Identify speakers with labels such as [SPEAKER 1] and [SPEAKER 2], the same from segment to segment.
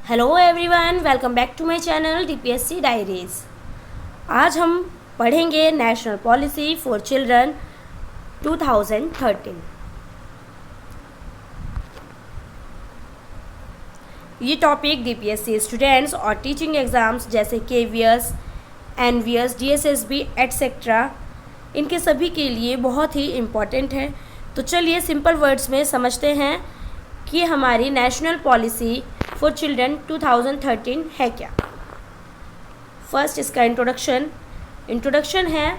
[SPEAKER 1] Hello everyone, welcome back to my channel DPSC diaries. आज हम पढ़ेंगे नेशनल पॉलिसी फॉर चिल्ड्रन 2013। ये topic DPSC students और teaching exams जैसे केवीएस, एनवीएस, डीएसएसबी एटसेट्रा इनके सभी के लिए बहुत ही इम्पॉर्टेंट है। तो चलिए सिंपल वर्ड्स में समझते हैं कि हमारी नेशनल पॉलिसी फॉर चिल्ड्रन 2013 है क्या। फर्स्ट इसका इंट्रोडक्शन है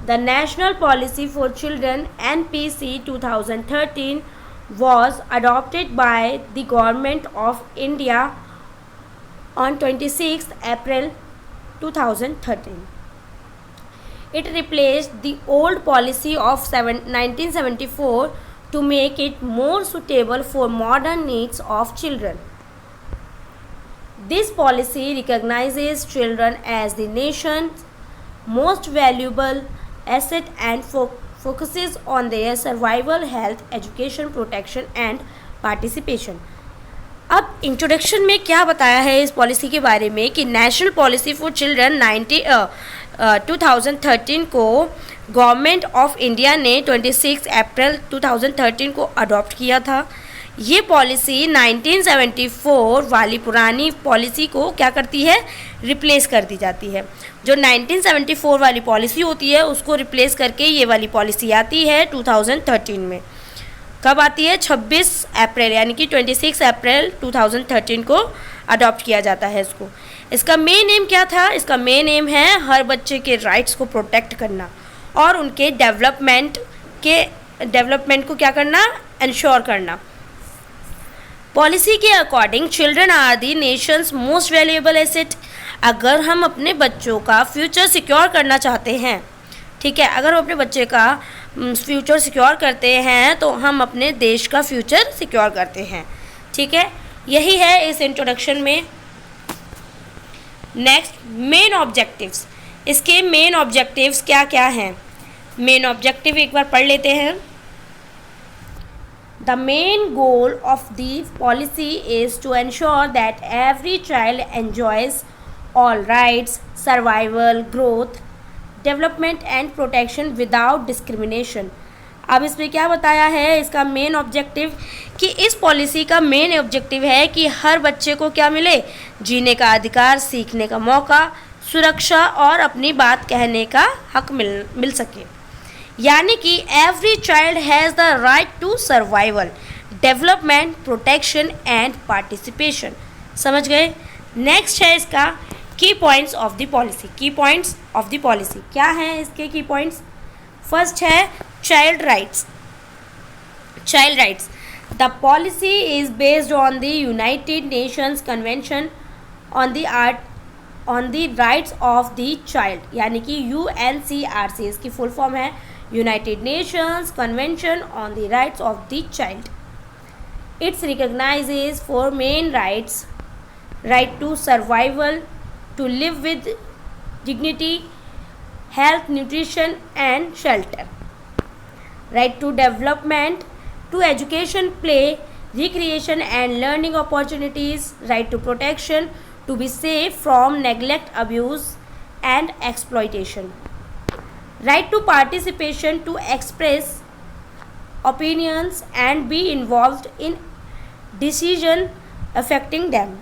[SPEAKER 1] the national policy for children NPC 2013 was adopted by the Government of India on 26th April 2013. It replaced the old policy of 1974 to make it more suitable for modern needs of children. This policy recognizes children as the nation's most valuable asset and focuses on their survival, health, education, protection and participation. अब introduction में क्या बताया है इस policy के बारे में कि नेशनल पॉलिसी फॉर चिल्ड्रन 2013 को गवर्नमेंट ऑफ इंडिया ने 26 अप्रैल 2013 को अडॉप्ट किया था। ये पॉलिसी 1974 वाली पुरानी पॉलिसी को क्या करती है, रिप्लेस कर दी जाती है। जो 1974 वाली पॉलिसी होती है उसको रिप्लेस करके ये वाली पॉलिसी आती है 2013 में। कब आती है? 26 अप्रैल, यानी कि 26 अप्रैल 2013 को अडॉप्ट किया जाता है इसको। इसका मेन एम क्या था? इसका मेन एम है हर बच्चे के राइट्स को प्रोटेक्ट करना और उनके डेवलपमेंट को क्या करना, इंश्योर करना। पॉलिसी के according children are the nations most valuable asset. अगर हम अपने बच्चों का फ्यूचर सिक्योर करना चाहते हैं, ठीक है, अगर हम अपने बच्चे का फ्यूचर सिक्योर करते हैं तो हम अपने देश का फ्यूचर सिक्योर करते हैं। ठीक है, यही है इस इंट्रोडक्शन में। Next, main objectives. इसके मेन ऑब्जेक्टिव्स क्या क्या हैं? मेन ऑब्जेक्टिव एक बार पढ़ लेते हैं। The main goal of the policy is to ensure that every child enjoys all rights, survival, growth, development and protection without discrimination. अब इसमें क्या बताया है इसका मेन ऑब्जेक्टिव, कि इस पॉलिसी का मेन ऑब्जेक्टिव है कि हर बच्चे को क्या मिले, जीने का अधिकार, सीखने का मौका, सुरक्षा और अपनी बात कहने का हक मिल सके। यानी कि every child has the right to survival, development, protection and participation. समझ गए? नेक्स्ट है इसका key points of the policy. Key points of the policy क्या हैं इसके की पॉइंट्स? फर्स्ट है child rights. Child rights, the policy is based on the United Nations convention on the rights of the child, यानी कि UNCRC इसकी full form है United Nations Convention on the Rights of the Child. It recognizes four main rights: right to survival, to live with dignity, health, nutrition and shelter; right to development, to education, play, recreation and learning opportunities; right to protection, to be safe from neglect, abuse and exploitation; right to participation, to express opinions and be involved in decision affecting them.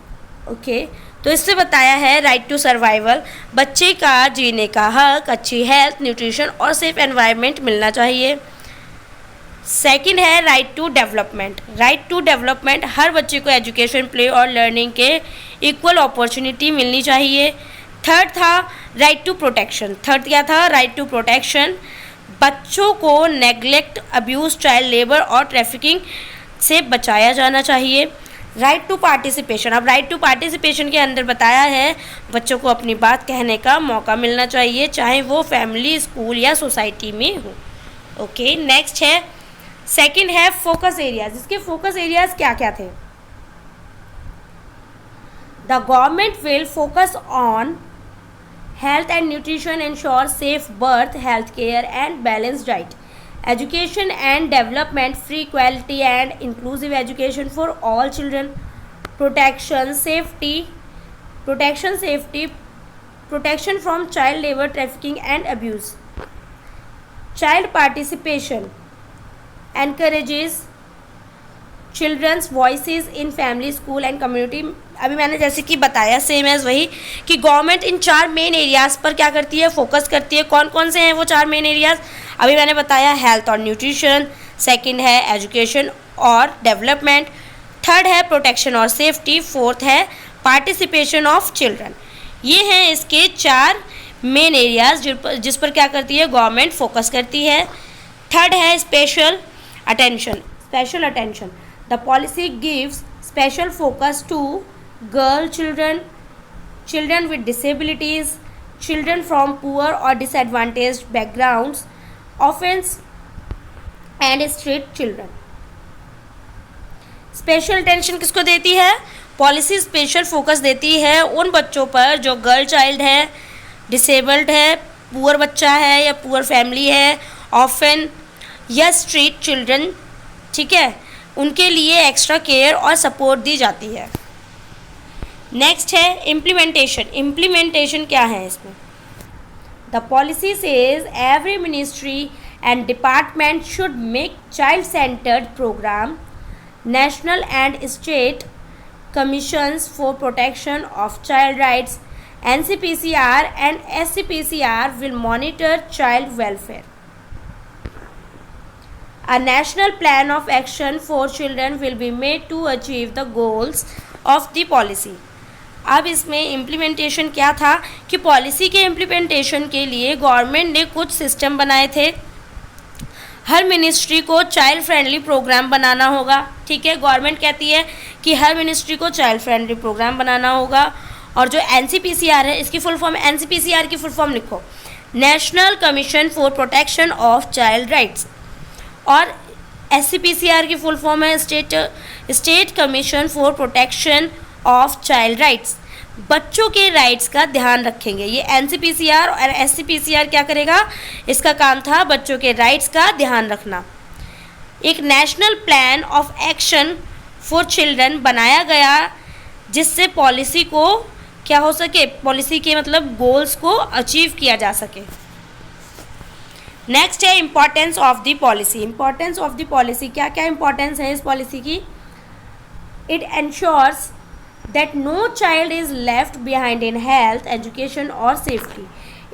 [SPEAKER 1] Okay, तो इससे बताया है right to survival, बच्चे का जीने का हक, अच्छी हेल्थ, न्यूट्रिशन और सेफ एनवायरनमेंट मिलना चाहिए। सेकंड है right to development. Right to development, हर बच्चे को एजुकेशन, प्ले और लर्निंग के इक्वल अपॉर्चुनिटी मिलनी चाहिए। थर्ड था राइट टू प्रोटेक्शन। थर्ड क्या था? राइट टू प्रोटेक्शन, बच्चों को नेग्लेक्ट, अब्यूज़, चाइल्ड लेबर और ट्रैफिकिंग से बचाया जाना चाहिए। राइट टू पार्टिसिपेशन, अब राइट टू पार्टिसिपेशन के अंदर बताया है बच्चों को अपनी बात कहने का मौका मिलना चाहिए, चाहे वो फैमिली, स्कूल या सोसाइटी में हो। ओके, नेक्स्ट है सेकंड है फोकस एरियाज। इसके फोकस एरियाज क्या क्या थे? The government will focus on health and nutrition, ensure safe birth, health care and balanced diet; education and development, free, quality and inclusive education for all children; protection, safety, protection from child labor, trafficking and abuse. Child participation encourages children's voices in family, school and community. अभी मैंने जैसे कि बताया same as वही कि government in 4 main areas पर क्या करती है, फोकस करती है. कौन कौन से हैं वो 4 मेन एरियाज़? अभी मैंने बताया हेल्थ और न्यूट्रिशन, सेकंड है एजुकेशन और डेवलपमेंट, थर्ड है प्रोटेक्शन और सेफ्टी, फोर्थ है पार्टिसिपेशन ऑफ चिल्ड्रन. ये हैं इसके 4 मेन एरियाज़ जिस पर क्या करती है गवर्नमेंट फोकस करती है. थर्ड है special attention. The policy gives special focus to girl children, children with disabilities, children from poor or disadvantaged backgrounds, orphans and street children. Special attention किसको देती है? पॉलिसी स्पेशल फोकस देती है उन बच्चों पर जो गर्ल चाइल्ड है, डिसेबल्ड है, पुअर बच्चा है या पुअर फैमिली है, ऑर्फन या स्ट्रीट चिल्ड्रन. ठीक है, उनके लिए एक्स्ट्रा केयर और सपोर्ट दी जाती है. नेक्स्ट है इम्प्लीमेंटेशन क्या है इसमें? The policy says every ministry and department should make child centred programme, national and state commissions for protection of child rights, NCPCR and SCPCR will monitor child welfare. A national plan of action for children will be made to achieve the goals of the policy. अब इसमें implementation क्या था कि policy के implementation के लिए government ने कुछ सिस्टम बनाए थे. हर मिनिस्ट्री को चाइल्ड फ्रेंडली प्रोग्राम बनाना होगा. ठीक है, गवर्नमेंट कहती है कि हर मिनिस्ट्री को चाइल्ड फ्रेंडली प्रोग्राम बनाना होगा. और जो NCPCR है इसकी फुल फॉर्म, NCPCR की फुल फॉर्म लिखो, national commission for protection of child rights. और SCPCR की फुल फॉर्म है state commission for protection of child rights. बच्चों के राइट्स का ध्यान रखेंगे. ये NCPCR और SCPCR क्या करेगा? इसका काम था बच्चों के राइट्स का ध्यान रखना. एक national plan of action for children बनाया गया जिससे पॉलिसी को क्या हो सके, पॉलिसी के मतलब गोल्स को अचीव किया जा सके. नेक्स्ट है importance of the policy. Importance of the policy, क्या क्या इम्पॉर्टेंस है इस पॉलिसी की? It ensures that no child is left behind in health, education और safety.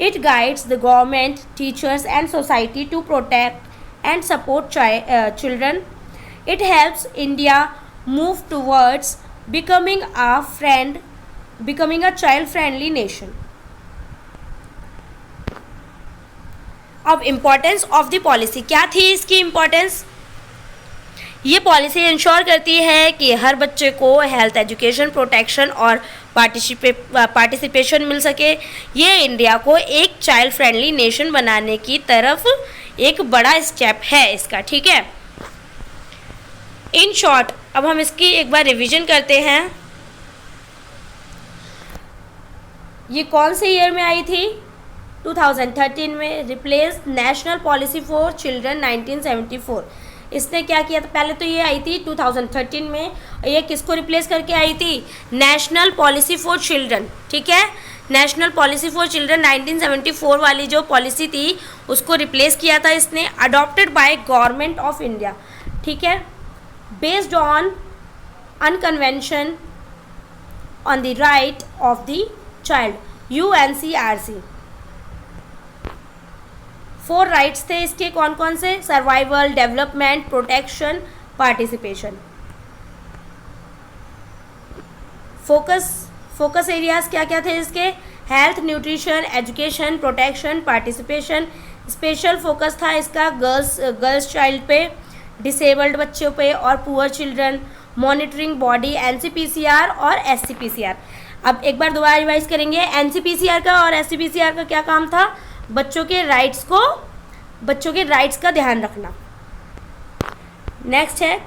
[SPEAKER 1] It guides the government, teachers and society to protect and support children. It helps India move towards becoming a child friendly nation. अब importance of the policy क्या थी? इसकी importance, ये policy ensure करती है कि हर बच्चे को हेल्थ, एजुकेशन, प्रोटेक्शन और पार्टिसिपेशन मिल सके. ये इंडिया को एक चाइल्ड फ्रेंडली नेशन बनाने की तरफ एक बड़ा स्टेप है इसका. ठीक है, इन शॉर्ट अब हम इसकी एक बार रिवीजन करते हैं. ये कौन से ईयर में आई थी? 2013 में. Replace national policy for children 1974. इसने क्या किया था? पहले तो ये आई थी 2013 में. ये किसको रिप्लेस करके आई थी? National policy for children. ठीक है, नेशनल पॉलिसी फॉर चिल्ड्रन 1974 वाली जो पॉलिसी थी उसको रिप्लेस किया था इसने, adopted by government of India. ठीक है, based on Convention on the Right of the Child, UNCRC. 4 rights थे इसके. कौन कौन से? Survival, development, protection, participation. Focus areas क्या क्या थे इसके? Health, nutrition, education, protection, participation. Special focus था इसका गर्ल्स चाइल्ड पे, डिसेबल्ड बच्चों पे और poor children. Monitoring body NCPCR और SCPCR. अब एक बार दोबारा रिवाइज करेंगे. NCPCR का और SCPCR का क्या काम था? बच्चों के राइट्स का ध्यान रखना. नेक्स्ट है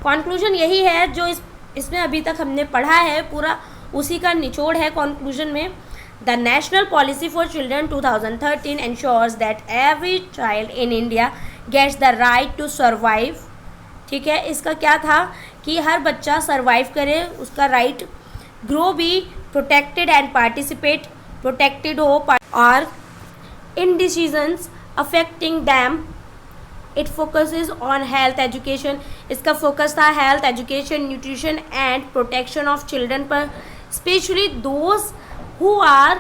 [SPEAKER 1] कॉन्क्लूजन यही है जो इसमें अभी तक हमने पढ़ा है, पूरा उसी का निचोड़ है कॉन्क्लूजन में. The National Policy for Children 2013 ensures that every child in India gets the right to survive, ठीक है, इसका क्या था कि हर बच्चा सरवाइव करे, उसका राइट ग्रो भी, प्रोटेक्टेड एंड पार्टिसिपेट, प्रोटेक्टेड हो और in decisions affecting them. It focuses on health education, इसका फोकस था health education, nutrition and protection of children पर, specially those who are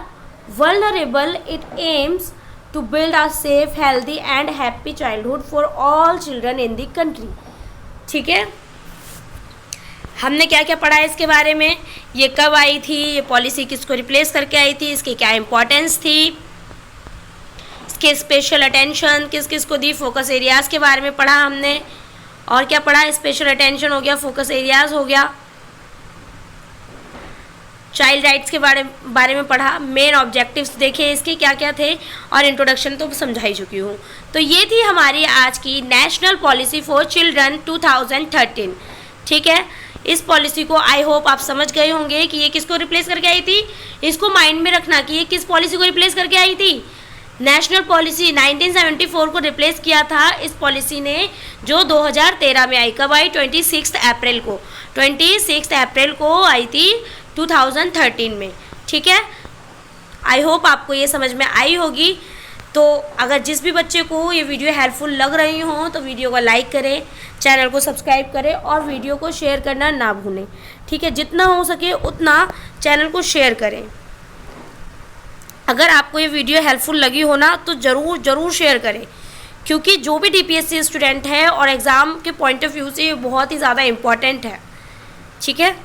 [SPEAKER 1] vulnerable. It aims to build a safe, healthy and happy childhood for all children in the country. ठीक है, हमने क्या क्या पढ़ा है इसके बारे में, ये कब आई थी, ये पॉलिसी किसको रिप्लेस करके आई थी, इसकी क्या इंपॉर्टेंस थी, इसके स्पेशल अटेंशन किस किस को दी, फोकस एरियाज़ के बारे में पढ़ा हमने। और क्या पढ़ा, स्पेशल अटेंशन हो गया, फोकस एरियाज़ हो गया, चाइल्ड राइट्स के बारे में पढ़ा, मेन ऑब्जेक्टिव्स देखे इसके क्या क्या थे, और इंट्रोडक्शन तो समझा ही चुकी हूँ। तो ये थी हमारी आज की नेशनल पॉलिसी फॉर चिल्ड्रन 2013। ठीक है, इस पॉलिसी को आई होप आप समझ गए होंगे कि ये किसको रिप्लेस करके आई थी। इसको माइंड में रखना कि ये किस पॉलिसी को रिप्लेस करके आई थी, नेशनल पॉलिसी 1974 को रिप्लेस किया था इस पॉलिसी ने, जो 2013 में आई। कब आई, 26 अप्रैल को, 26 अप्रैल को आई थी 2013 में। ठीक है, आई होप आपको ये समझ में आई होगी। तो अगर जिस भी बच्चे को ये वीडियो हेल्पफुल लग रही हो तो वीडियो को लाइक करें, चैनल को सब्सक्राइब करें और वीडियो को शेयर करना ना भूलें। ठीक है, जितना हो सके उतना चैनल को शेयर करें। अगर आपको ये वीडियो हेल्पफुल लगी हो ना तो ज़रूर शेयर करें, क्योंकि जो भी DPSC स्टूडेंट है और एग्ज़ाम के पॉइंट ऑफ व्यू से ये बहुत ही ज़्यादा इम्पॉर्टेंट है। ठीक है।